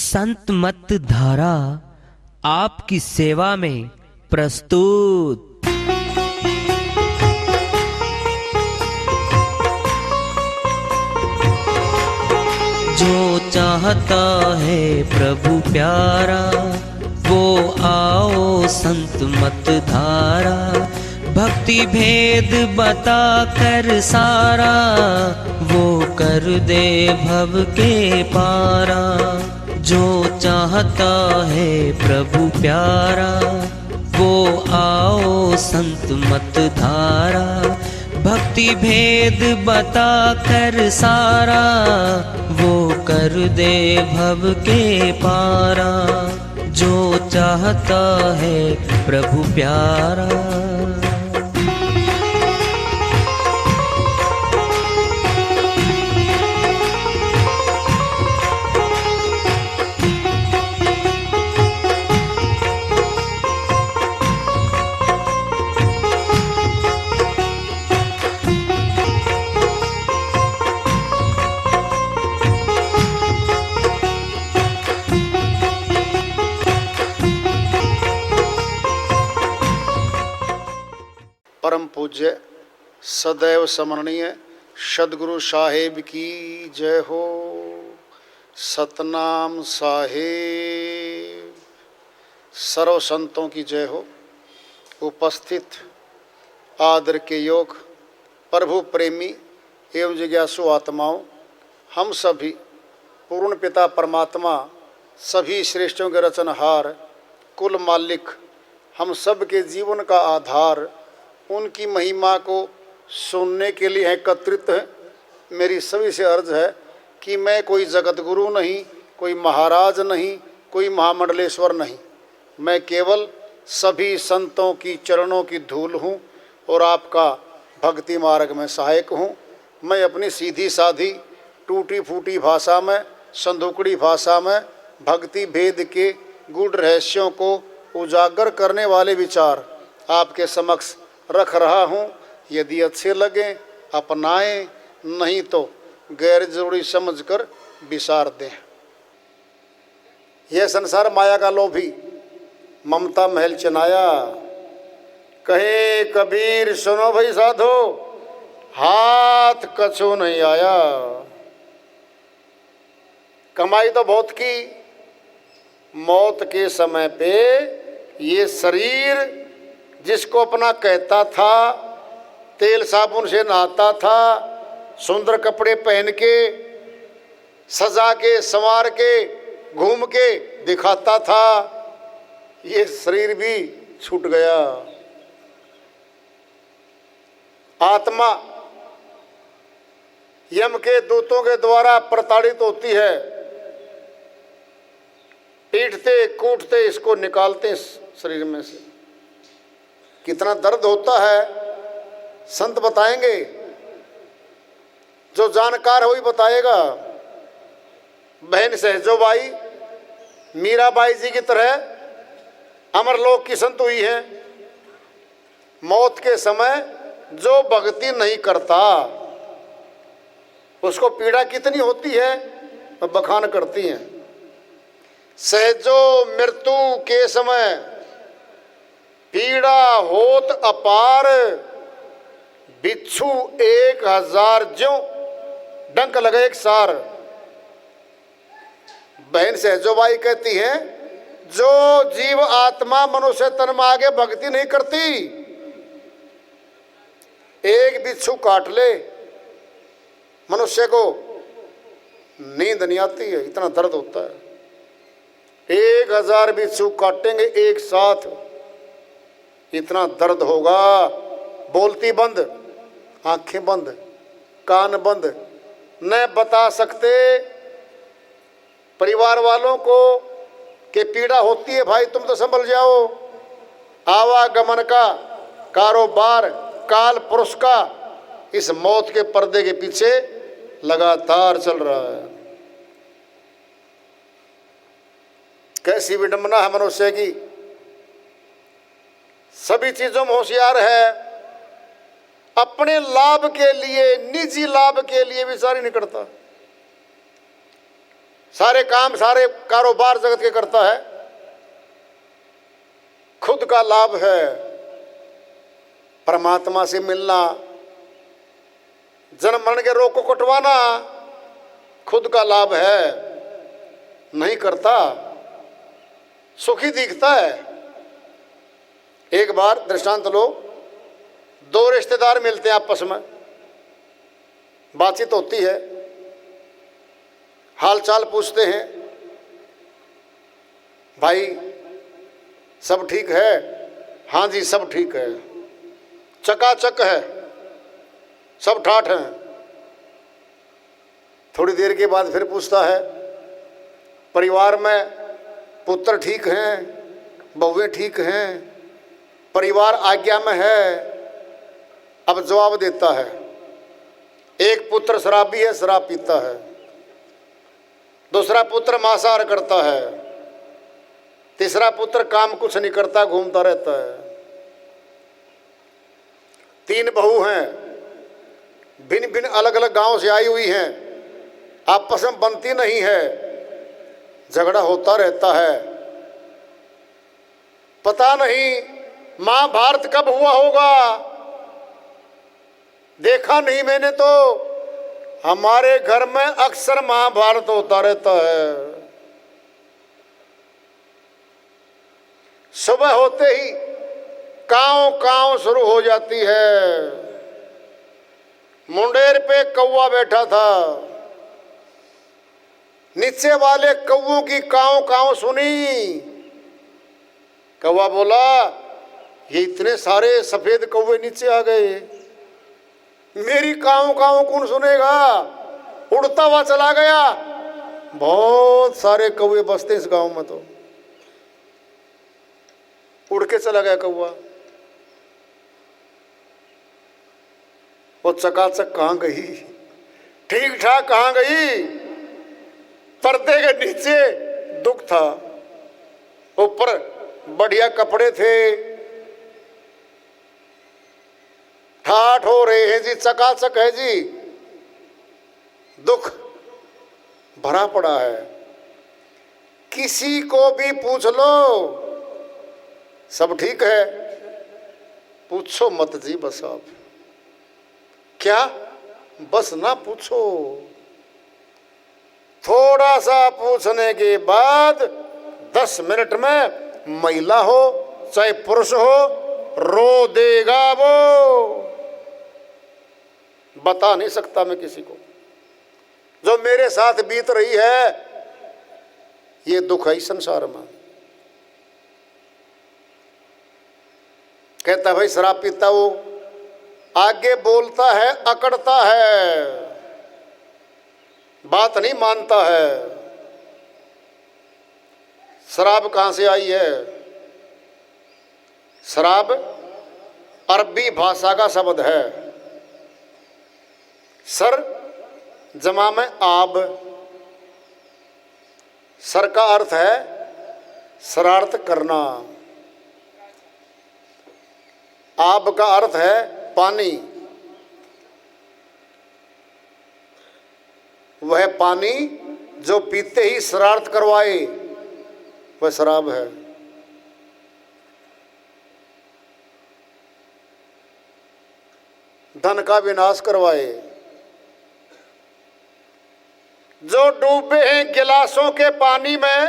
संत मत धारा आपकी सेवा में प्रस्तुत। जो चाहता है प्रभु प्यारा वो आओ संत मत धारा। भक्ति भेद बता कर सारा वो कर दे भव के पारा। जो चाहता है प्रभु प्यारा वो आओ संत मत धारा। भक्ति भेद बता कर सारा वो कर दे भव के पारा। जो चाहता है प्रभु प्यारा। परम पूज्य सदैव स्मरणीय सदगुरु साहेब की जय हो। सतनाम साहेब। सर्व संतों की जय हो। उपस्थित आदर के योग प्रभु प्रेमी एवं जिज्ञासु आत्माओं, हम सभी पूर्ण पिता परमात्मा सभी श्रेष्ठों के रचनहार कुल मालिक हम सब के जीवन का आधार उनकी महिमा को सुनने के लिए एकत्रित है। मेरी सभी से अर्ज है कि मैं कोई जगत गुरु नहीं, कोई महाराज नहीं, कोई महामंडलेश्वर नहीं। मैं केवल सभी संतों की चरणों की धूल हूँ और आपका भक्ति मार्ग में सहायक हूँ। मैं अपनी सीधी साधी टूटी फूटी भाषा में, संदूकड़ी भाषा में भक्ति भेद के गूढ़ रहस्यों को उजागर करने वाले विचार आपके समक्ष रख रहा हूँ। यदि अच्छे लगें अपनाएं, नहीं तो गैर जरूरी समझकर विसार दें। यह संसार माया का लोभी ममता महल चनाया। कहे कबीर सुनो भाई साधो हाथ कछु नहीं आया। कमाई तो बहुत की, मौत के समय पे ये शरीर जिसको अपना कहता था, तेल साबुन से नहाता था, सुंदर कपड़े पहन के सजा के संवार के घूम के दिखाता था, ये शरीर भी छूट गया। आत्मा यम के दूतों के द्वारा प्रताड़ित होती है। पीटते कूटते इसको निकालते शरीर में से। कितना दर्द होता है संत बताएंगे, जो जानकार है वही बताएगा। बहन सहजोबाई मीराबाई जी की तरह अमरलोक की संत हुई है। मौत के समय जो भक्ति नहीं करता उसको पीड़ा कितनी होती है बखान करती हैं। सहजो मृत्यु के समय पीड़ा होत अपार, बिच्छू 1000 ज्यों डंक लगे एक सार। बहन सहजोबाई कहती हैं, जो जीव आत्मा मनुष्य तन में आगे भक्ति नहीं करती, एक बिच्छू काट ले मनुष्य को नींद नहीं आती है, इतना दर्द होता है। 1000 बिच्छू काटेंगे एक साथ, इतना दर्द होगा। बोलती बंद, आंखें बंद, कान बंद, न बता सकते परिवार वालों को कि पीड़ा होती है। भाई तुम तो संभल जाओ। आवागमन का कारोबार काल पुरुष का इस मौत के पर्दे के पीछे लगातार चल रहा है। कैसी विडंबना है मनुष्य की। सभी चीजों में होशियार है, अपने लाभ के लिए, निजी लाभ के लिए विचार ही नहीं करता। सारे काम सारे कारोबार जगत के करता है, खुद का लाभ है। परमात्मा से मिलना, जन्म मरण के रोग को कटवाना खुद का लाभ है, नहीं करता, सुखी दिखता है। एक बार दृष्टांत लो, दो रिश्तेदार मिलते हैं आपस में, बातचीत होती है, हाल चाल पूछते हैं, भाई सब ठीक है? हाँ जी सब ठीक है, चकाचक है, सब ठाठ हैं। थोड़ी देर के बाद फिर पूछता है, परिवार में पुत्र ठीक हैं, बहुएं ठीक हैं, परिवार आज्ञा में है? अब जवाब देता है, एक पुत्र शराबी है, शराब पीता है, दूसरा पुत्र मांसाहार करता है, तीसरा पुत्र काम कुछ नहीं करता, घूमता रहता है, तीन बहू हैं, भिन्न भिन्न अलग अलग गांव से आई हुई हैं, आपस में बनती नहीं है, झगड़ा होता रहता है। पता नहीं महाभारत कब हुआ होगा, देखा नहीं मैंने, तो हमारे घर में अक्सर महाभारत होता रहता है। सुबह होते ही कांव कांव शुरू हो जाती है। मुंडेर पे कौवा बैठा था, नीचे वाले कौवों की कांव कांव सुनी। कौवा बोला, ये इतने सारे सफेद कौवे नीचे आ गए, मेरी कांव कांव कौन सुनेगा? उड़ता हुआ चला गया। बहुत सारे कौवे बसते इस गांव में, तो उड़ के चला गया कौवा। वो चकाचक कहाँ गई, ठीक ठाक कहाँ गई? पर्दे के नीचे दुख था, ऊपर बढ़िया कपड़े थे, ठाठ हो रहे हैं जी, चकाचक है जी, दुख भरा पड़ा है। किसी को भी पूछ लो सब ठीक है, पूछो मत जी बस आप। क्या? बस ना पूछो। थोड़ा सा पूछने के बाद 10 मिनट में महिला हो चाहे पुरुष हो, रो देगा वो। बता नहीं सकता मैं किसी को, जो मेरे साथ बीत रही है ये दुख है संसार में। कहता भाई शराब पीता, वो आगे बोलता है, अकड़ता है, बात नहीं मानता है। शराब कहां से आई है? शराब अरबी भाषा का शब्द है। सर जमा में आब, सर का अर्थ है शरारत करना, आब का अर्थ है पानी। वह पानी जो पीते ही शरारत करवाए वह शराब है। धन का विनाश करवाए। जो डूबे हैं गिलासों के पानी में,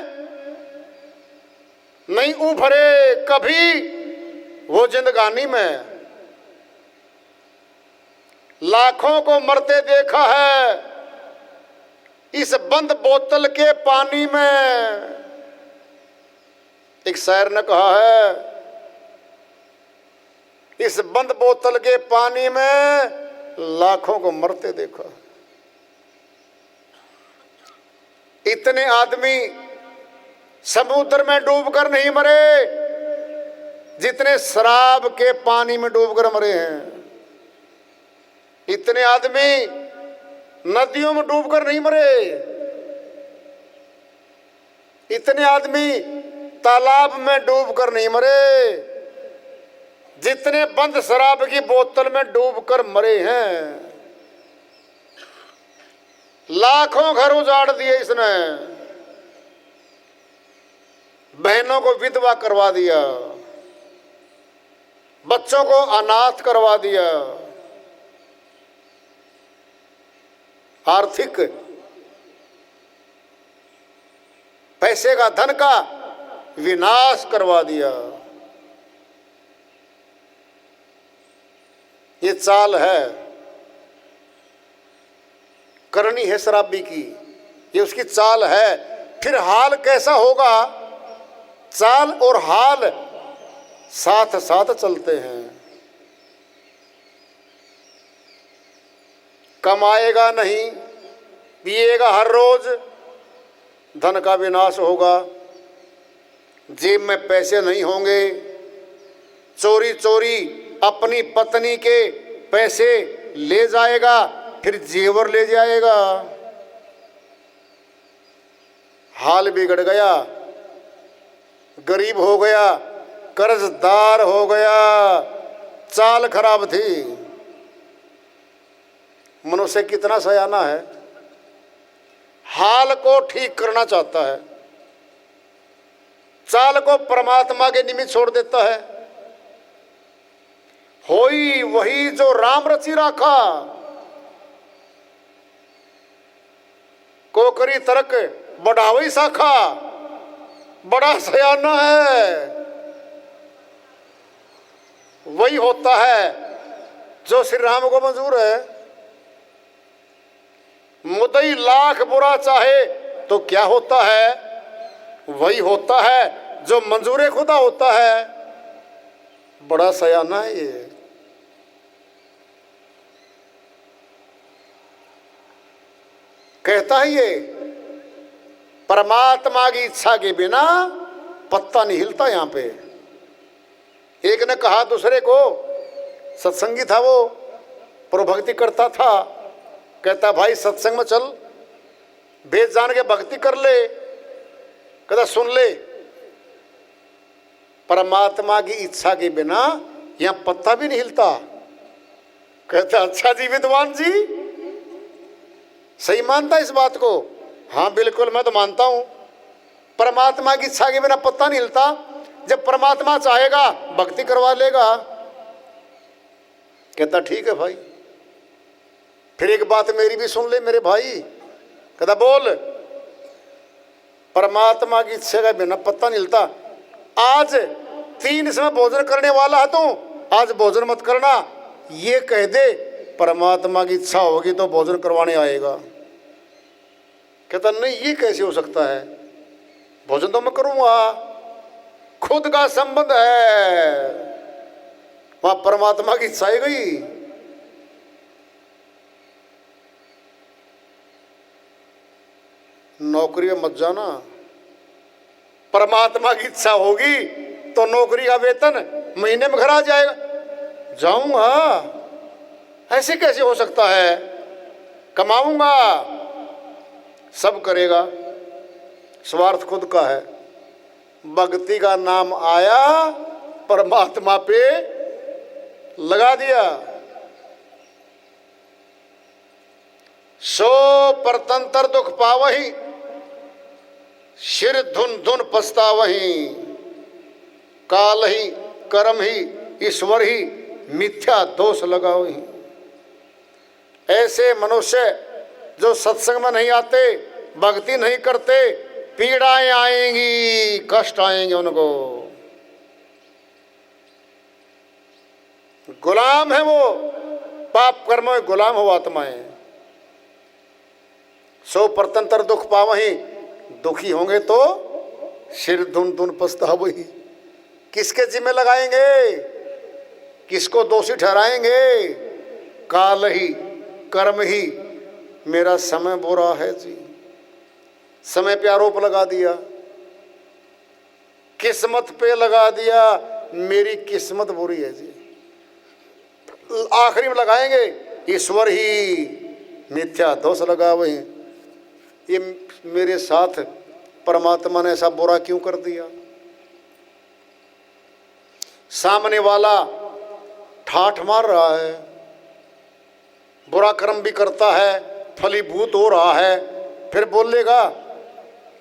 नहीं उभरे कभी वो जिंदगानी में। लाखों को मरते देखा है इस बंद बोतल के पानी में। एक शायर ने कहा है, इस बंद बोतल के पानी में लाखों को मरते देखा। इतने आदमी समुद्र में डूबकर नहीं मरे जितने शराब के पानी में डूबकर मरे हैं। इतने आदमी नदियों में डूबकर नहीं मरे, इतने आदमी तालाब में डूबकर नहीं मरे जितने बंद शराब की बोतल में डूबकर मरे हैं। लाखों घर उजाड़ दिए इसने। बहनों को विधवा करवा दिया, बच्चों को अनाथ करवा दिया, आर्थिक पैसे का, धन का विनाश करवा दिया। ये चाल है, करनी है शराबी की, ये उसकी चाल है। फिर हाल कैसा होगा? चाल और हाल साथ साथ चलते हैं। कमाएगा नहीं, पिएगा हर रोज, धन का विनाश होगा। जेब में पैसे नहीं होंगे, चोरी चोरी अपनी पत्नी के पैसे ले जाएगा, फिर जेवर ले जाएगा। हाल बिगड़ गया, गरीब हो गया, कर्जदार हो गया, चाल खराब थी। मनुष्य कितना सयाना है, हाल को ठीक करना चाहता है, चाल को परमात्मा के निमित्त छोड़ देता है। होई वही जो राम रचि राखा, कोकरी तरक बढ़ावई शाखा। बड़ा सयाना है, वही होता है जो श्री राम को मंजूर है। मुदई लाख बुरा चाहे तो क्या होता है? वही होता है जो मंजूर खुदा होता है। बड़ा सयाना है ये। कहता है ये, परमात्मा की इच्छा के बिना पत्ता नहीं हिलता। यहां पे एक ने कहा दूसरे को, सत्संगी था वो, प्रभक्ति करता था, कहता भाई सत्संग में चल, भेद जान के भक्ति कर ले। कहता सुन ले, परमात्मा की इच्छा के बिना यहां पत्ता भी नहीं हिलता। कहता अच्छा जी विद्वान जी, सही मानता इस बात को? हाँ बिल्कुल, मैं तो मानता हूं। परमात्मा की इच्छा के बिना पत्ता नहीं हिलता। जब परमात्मा चाहेगा भक्ति करवा लेगा। कहता ठीक है भाई, फिर एक बात मेरी भी सुन ले मेरे भाई। कहता बोल। परमात्मा की इच्छा के बिना पत्ता नहीं हिलता। आज 3 समय भोजन करने वाला है तो आज भोजन मत करना, ये कह दे, परमात्मा की इच्छा होगी तो भोजन करवाने आएगा। कहता नहीं, ये कैसे हो सकता है? भोजन तो मैं करूंगा, खुद का संबंध है, वहां परमात्मा की इच्छा है गई। नौकरी में मत जाना, परमात्मा की इच्छा होगी तो नौकरी का वेतन महीने में घर आ जाएगा। जाऊंगा, ऐसे कैसे हो सकता है? कमाऊंगा, सब करेगा, स्वार्थ खुद का है। भक्ति का नाम आया, परमात्मा पे लगा दिया। सो परतंत्र दुख पावही, सिर धुन धुन पछतावही। काल ही कर्म ही ईश्वर ही मिथ्या दोष लगावही। ऐसे मनुष्य जो सत्संग में नहीं आते, भक्ति नहीं करते, पीड़ाएं आएंगी, कष्ट आएंगे उनको। गुलाम है वो, पाप कर्म में गुलाम हो आत्माएं। सो परतंत्र दुख पावही, दुखी होंगे तो सिर धुन धुन पछतावही। किसके जिम्मे लगाएंगे? किसको दोषी ठहराएंगे? काल ही कर्म ही, मेरा समय बुरा है जी। समय पे आरोप लगा दिया, किस्मत पे लगा दिया, मेरी किस्मत बुरी है जी। आखिरी में लगाएंगे ईश्वर ही मिथ्या दोष लगा वही, ये मेरे साथ परमात्मा ने ऐसा बुरा क्यों कर दिया। सामने वाला ठाठ मार रहा है, बुरा कर्म भी करता है, फलीभूत हो रहा है, फिर बोलेगा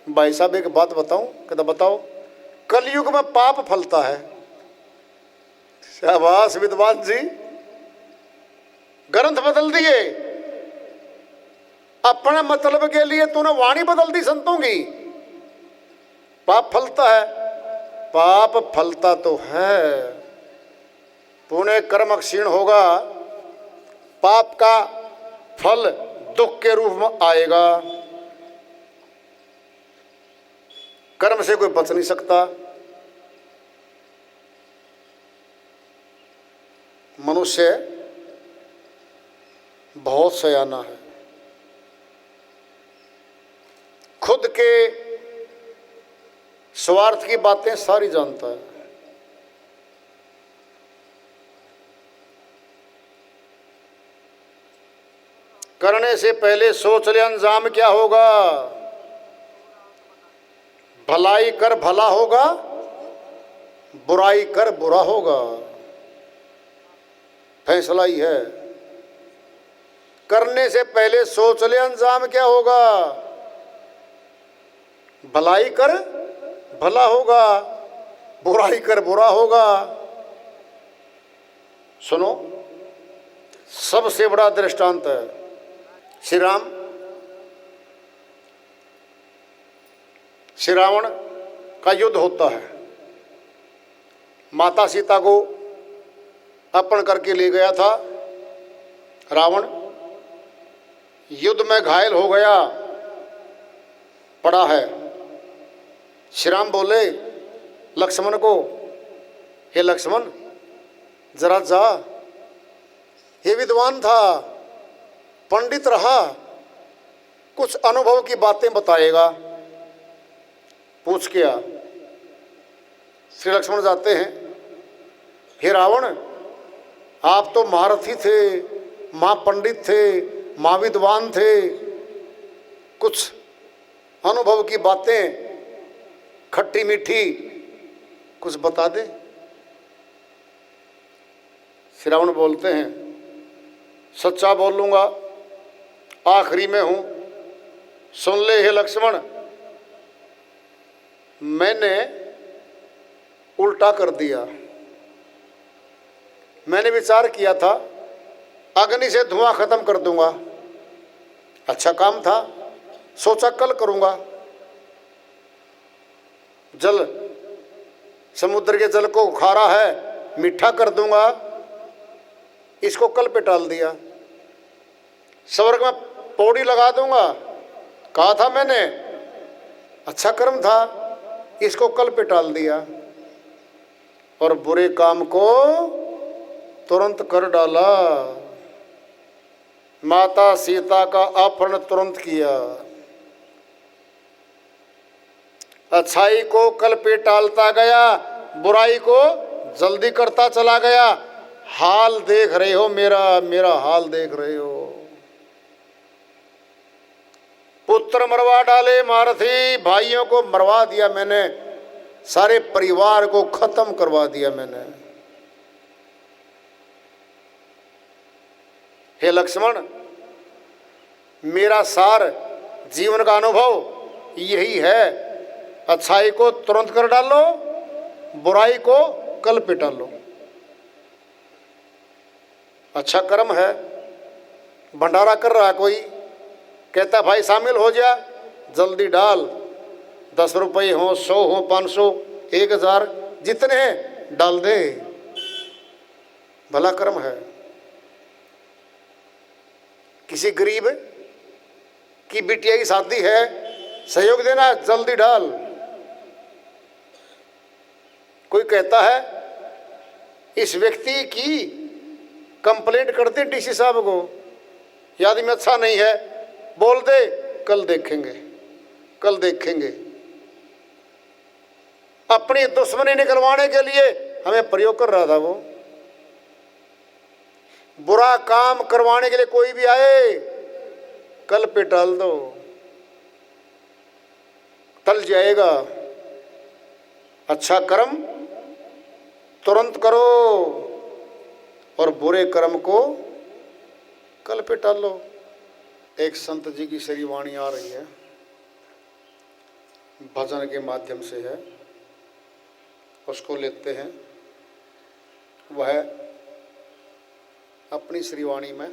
भाई साहब एक बात बताऊं? कहता बताओ। कलयुग में पाप फलता है। शाबाश विद्वान जी, ग्रंथ बदल दिए अपने मतलब के लिए, तूने वाणी बदल दी संतों की। पाप फलता है, पाप फलता तो है, पुण्य कर्म क्षीण होगा, पाप का फल दुख के रूप में आएगा। कर्म से कोई बच नहीं सकता। मनुष्य बहुत सयाना है, खुद के स्वार्थ की बातें सारी जानता है। करने से पहले सोच ले अंजाम क्या होगा। भलाई कर भला होगा, बुराई कर बुरा होगा, फैसला ही है। करने से पहले सोच ले अंजाम क्या होगा। भलाई कर भला होगा, बुराई कर बुरा होगा। सुनो, सबसे बड़ा दृष्टांत है श्री राम, श्री रावण का युद्ध होता है। माता सीता को अपहरण करके ले गया था रावण, युद्ध में घायल हो गया पड़ा है। श्री राम बोले लक्ष्मण को, हे लक्ष्मण जरा जा। ये विद्वान था, पंडित रहा, कुछ अनुभव की बातें बताएगा। पूछ के आ। श्री लक्ष्मण जाते हैं। हे रावण, आप तो महारथी थे, महापंडित थे, महाविद्वान थे, कुछ अनुभव की बातें खट्टी मीठी कुछ बता दे। श्री रावण बोलते हैं सच्चा बोलूंगा, आखिरी में हूं, सुन ले हे लक्ष्मण। मैंने उल्टा कर दिया। मैंने विचार किया था अग्नि से धुआं खत्म कर दूंगा, अच्छा काम था, सोचा कल करूंगा। जल, समुद्र के जल को खारा है, मीठा कर दूंगा, इसको कल पे टाल दिया। स्वर्ग में पौड़ी लगा दूंगा, कहा था मैंने, अच्छा कर्म था, इसको कल पे टाल दिया। और बुरे काम को तुरंत कर डाला। माता सीता का अपहरण तुरंत किया, अच्छाई को कल पे टालता गया, बुराई को जल्दी करता चला गया। हाल देख रहे हो मेरा, मेरा हाल देख रहे हो। पुत्र मरवा डाले महारथी, भाइयों को मरवा दिया मैंने, सारे परिवार को खत्म करवा दिया मैंने। हे लक्ष्मण, मेरा सार जीवन का अनुभव यही है, अच्छाई को तुरंत कर डालो, बुराई को कल पे टालो। अच्छा कर्म है, भंडारा कर रहा कोई, कहता भाई शामिल हो जा, जल्दी डाल, 10 रुपये हो, 100 हो, 500, 1000, जितने हैं डाल दे, भला कर्म है। किसी गरीब की बिटिया की शादी है, सहयोग देना, जल्दी डाल। कोई कहता है इस व्यक्ति की कंप्लेंट कर दे डीसी साहब को, ये आदमी अच्छा नहीं है, बोल दे, कल देखेंगे, कल देखेंगे। अपनी दुश्मनी निकलवाने के लिए हमें प्रयोग कर रहा था वो। बुरा काम करवाने के लिए कोई भी आए, कल पे टाल दो, टल जाएगा। अच्छा कर्म तुरंत करो और बुरे कर्म को कल पे टाल लो। एक संत जी की श्री वाणी आ रही है, भजन के माध्यम से है। उसको लेते हैं। वह अपनी श्रीवाणी में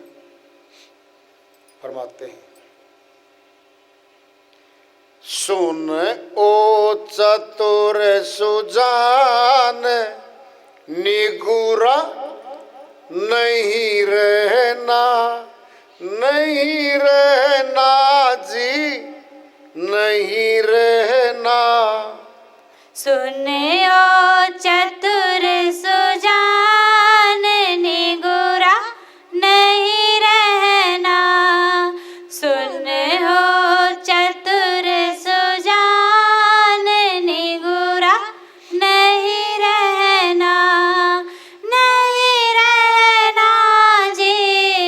फरमाते हैं, सुन ओ चतुर सुजान, निगुरा नहीं रहना, नहीं रहना जी, नहीं रहना। सुन ओ चतुर सुजान, निगुरा नहीं रहना। सुन ओ चतुर सुजान, निगुरा नहीं रहना। नहीं रहना जी,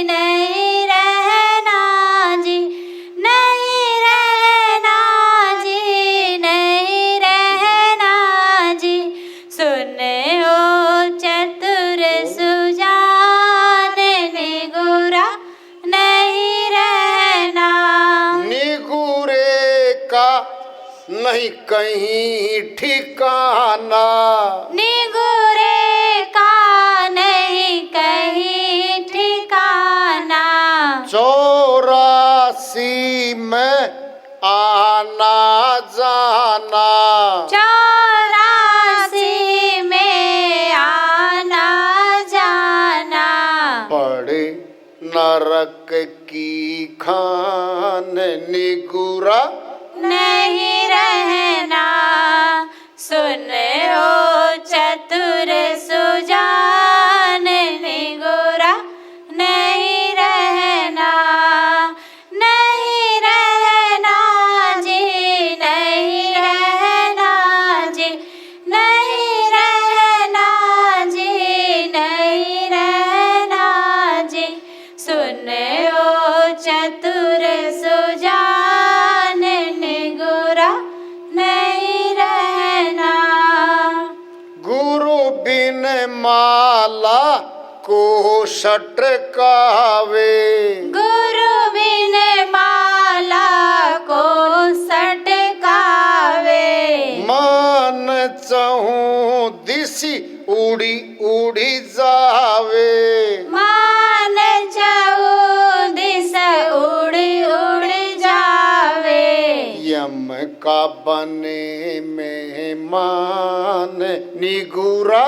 नहीं रहना जी, नहीं रहना जी, नहीं रहना जी। सुन ओ चतुर सुजान, निगुरा नहीं रहना। निगुरे का नहीं कहीं ठिकाना, निगुरे का नहीं कहीं ठिकाना। 84 में आना जाना, 84 में आना जाना। पड़े नरक की खान, निगुरा नहीं रहना। सुन ओ चतुर सुजान, निगुरा नहीं रहना। नहीं रहना जी, नहीं रहना जी, नहीं रहना जी, नहीं रहना जी। सुन ओ चतुर सुजान, निगुरा नहीं रहना। गुरु बिन माला को सटकावे, गुरु बिन माला को सटकावे। मान चहूं दिसी उड़ी उड़ी जावे, मान जाओ दिस उड़ उड़ जावे। यम का बने मेहमान, निगुरा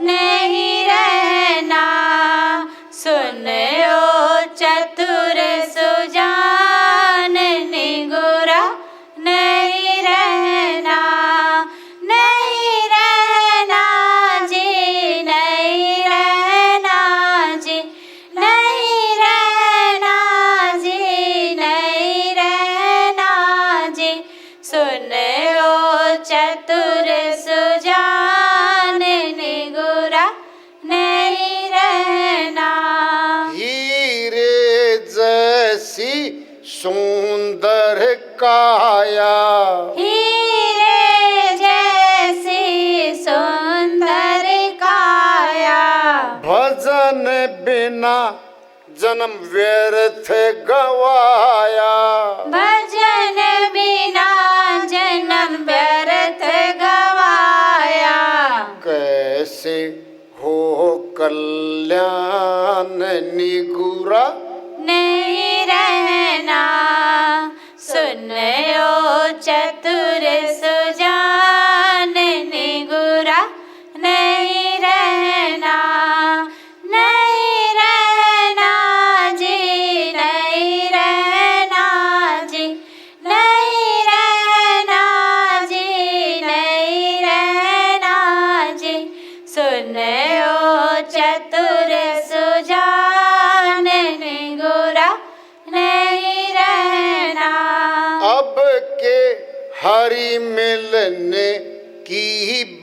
नहीं रहना। सुन ओ चतुर सुजान, निगुरा नहीं रहना। नहीं रहना जी, नहीं रहना जी, नहीं रहना जी, नहीं रहना जी। सुन ओ चतुर सुजान, निगुरा नहीं रहना। हीरे जैसी सुंदर काया, हीरे जैसी सुंदर काया। भजन बिना जन्म व्यर्थ गवाया, भजन बिना जन्म व्यर्थ गवाया। कैसे हो कल्याण, निगुरा नहीं रहना। सुन ओ चतुर सुजान, निगुरा नहीं रहना। नहीं रहना जी, नहीं रहना जी, नहीं रहना जी, नहीं रहना जी। सुन ओ चतुर सुजान, निगुरा नहीं रहना। अब के हरि मिलने की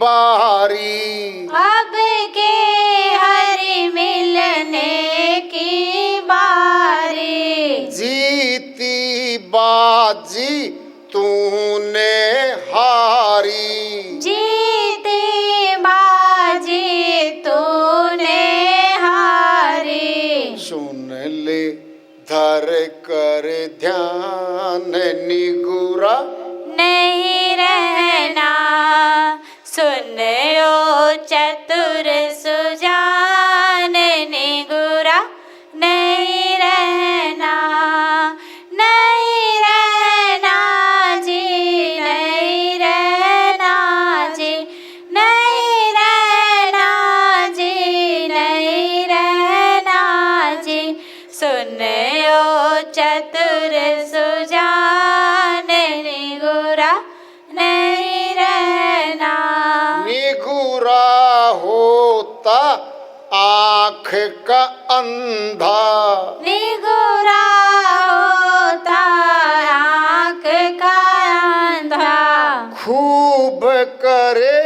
बारी, अब के हरि मिलने की बारी। जीती बाजी तूने हारी, जीती बाजी तूने हारी। सुन ले धर कर ध्यान, निगुरा नहीं रहना। सुन ओ चतुर सुजान निगुरा नहीं रहना। निगुरा होता आँख का अंधा, निगुरा होता आँख का अंधा। खूब करे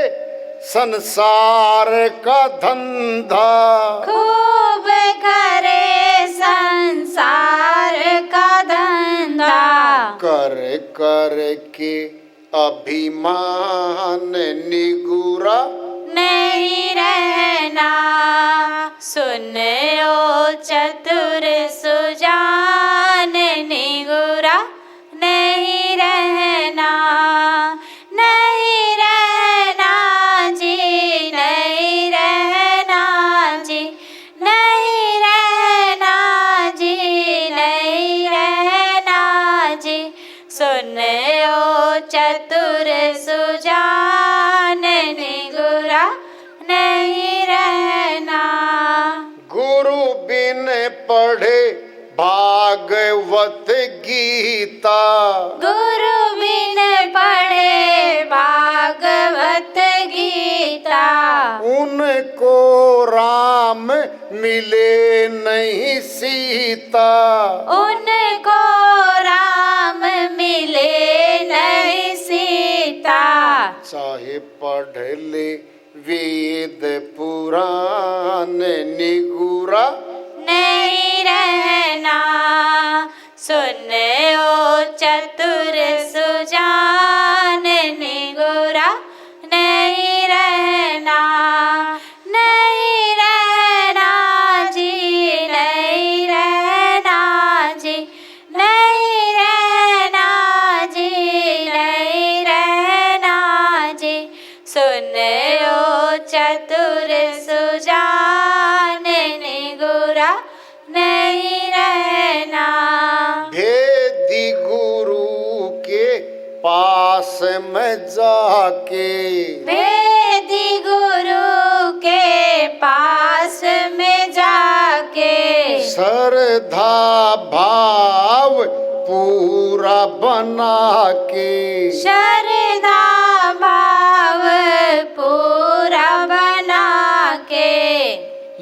संसार का धंधा, खूब करे संसार का धंधा। कर कर के अभिमान निगुरा नहीं रहना। सुन ओ चतुर सुजान निगुरा नहीं रहना। नहीं रहना जी, नहीं रहना जी, नहीं रहना जी, नहीं रहना जी। सुन ओ चतुर सुजान निगुरा नहीं रहना। गुरु बिन पढ़े भागवत गीता, गुरु बिन पढ़े भागवत गीता। उनको राम मिले नहीं सीता, उनको राम मिले नहीं सीता। चाहे पढ़ ले वेद पुराण निगुरा नहीं रहना। सुन ओ चतुर सुजान निगुरा नहीं रहना। नहीं रहना जी, नहीं रहना जी, नहीं रहना जी, नहीं रहना जी। सुन ओ चतुर सुजान निगुरा नहीं रहना। भेदी गुरु के पास में जाके, भेदी गुरु के पास में जाके। श्रद्धा भाव पूरा बना के, श्रद्धा भाव पूरा बना के।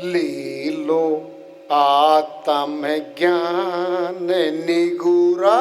ले लो आत्म ज्ञान निगुरा